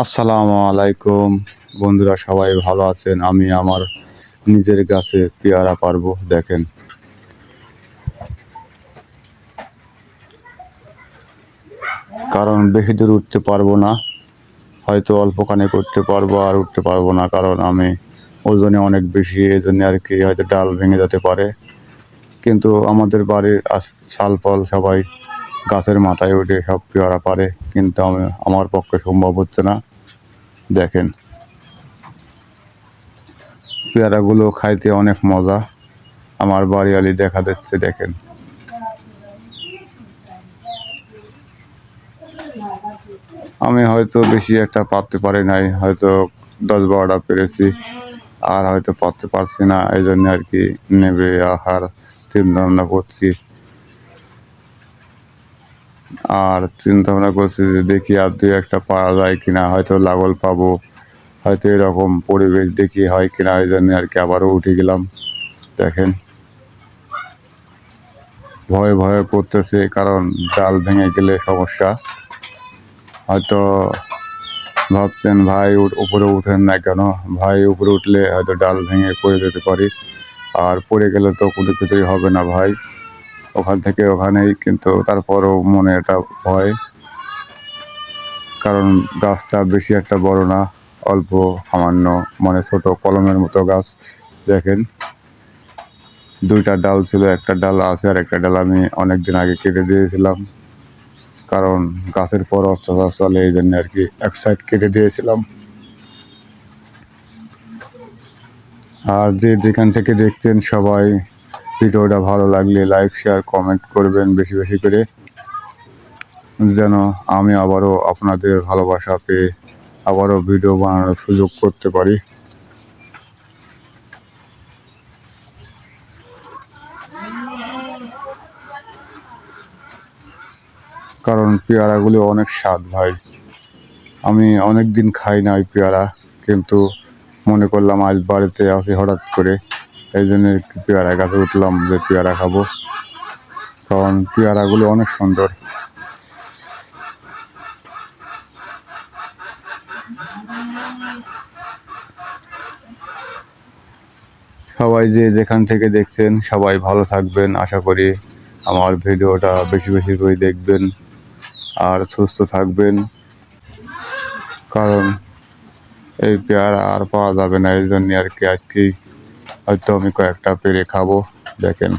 আসসালামু আলাইকুম বন্ধুরা, সবাই ভালো আছেন? আমি আমার নিজের গাছে পেয়ারা পারবো, দেখেন। কারণ বেশি দূর উঠতে পারবো না, হয়তো অল্পখানি উঠতে পারবো আর উঠতে পারবো না, কারণ আমি ওজনে অনেক বেশি, এই জন্য আর কি হয়তো ডাল ভেঙে যেতে পারে। কিন্তু আমাদের বাড়ির শালফল সবাই গাছের মাথায় উঠে সব পেয়ারা পারে, কিন্তু আমার পক্ষে সম্ভব হচ্ছে না। দেখেন, পেয়ারাগুলো খাইতে অনেক মজা। আমার বাড়িওয়ালি দেখা দিচ্ছে, দেখেন। আমি হয়তো বেশি একটা পারতে পারি নাই, হয়তো 10-12টা পেরেছি, আর হয়তো পারতে পারছি না, এই জন্য আর কি নেবে আহার চিন্তা ভাবনা করছি। আর চিন্তা ভাবনা করছি যে দেখি আর 2-1টা পারা যায় কিনা, হয়তো লাঙল পাবো, হয়তো এরকম পরিবেশ দেখি হয় কিনা, এই জন্য আর কি আবারও উঠে গেলাম। দেখেন, ভয়ে ভয়ে পড়তেছে, কারণ ডাল ভেঙে গেলে সমস্যা। হয়তো ভাবছেন ভাই উপরে উঠেন না কেন? ভাই উপরে উঠলে হয়তো ডাল ভেঙে পড়ে যেতে পারি, আর পড়ে গেলে তো কোনো কিছুই হবে না ভাই, ওখান থেকে ওখানেই। কিন্তু তারপরও মনে একটা ভয়, কারণ গাছটা বেশি একটা বড় না, অল্প সামান্য, মানে ছোট কলমের মতো গাছ। দেখেন, 2টা ডাল ছিল, একটা ডাল আছে আর একটা ডাল আমি অনেক দিন আগে কেটে দিয়েছিলাম, কারণ গাছের পর অত্যাচার চলে, এই জন্য আর কি এক সাইড কেটে দিয়েছিলাম। আর যেখান থেকে দেখছেন সবাই, ভিডিওটা ভালো লাগলে লাইক শেয়ার কমেন্ট করবেন বেশি বেশি করে, যেন আমি আবারও আপনাদের ভালোবাসা পেয়ে আবারও ভিডিও বানানোর সুযোগ করতে পারি। কারণ পেয়ারাগুলি অনেক স্বাদ ভাই, আমি অনেক দিন খাই না ওই পেয়ারা, কিন্তু মনে করলাম আজ বাড়িতে আসি হঠাৎ করে, এই জন্য পেয়ারা গাছে উঠলাম যে পেয়ারা খাবো, কারণ পেয়ারাগুলো অনেক সুন্দর। সবাই যেখান থেকে দেখছেন সবাই ভালো থাকবেন, আশা করি আমার ভিডিওটা বেশি বেশি করে দেখবেন আর সুস্থ থাকবেন, কারণ এই পেয়ারা আর পাওয়া যাবে না, এই জন্য আর কি আজকেই হয়তো আমি কয়েকটা পেরে খাবো। দেখেন।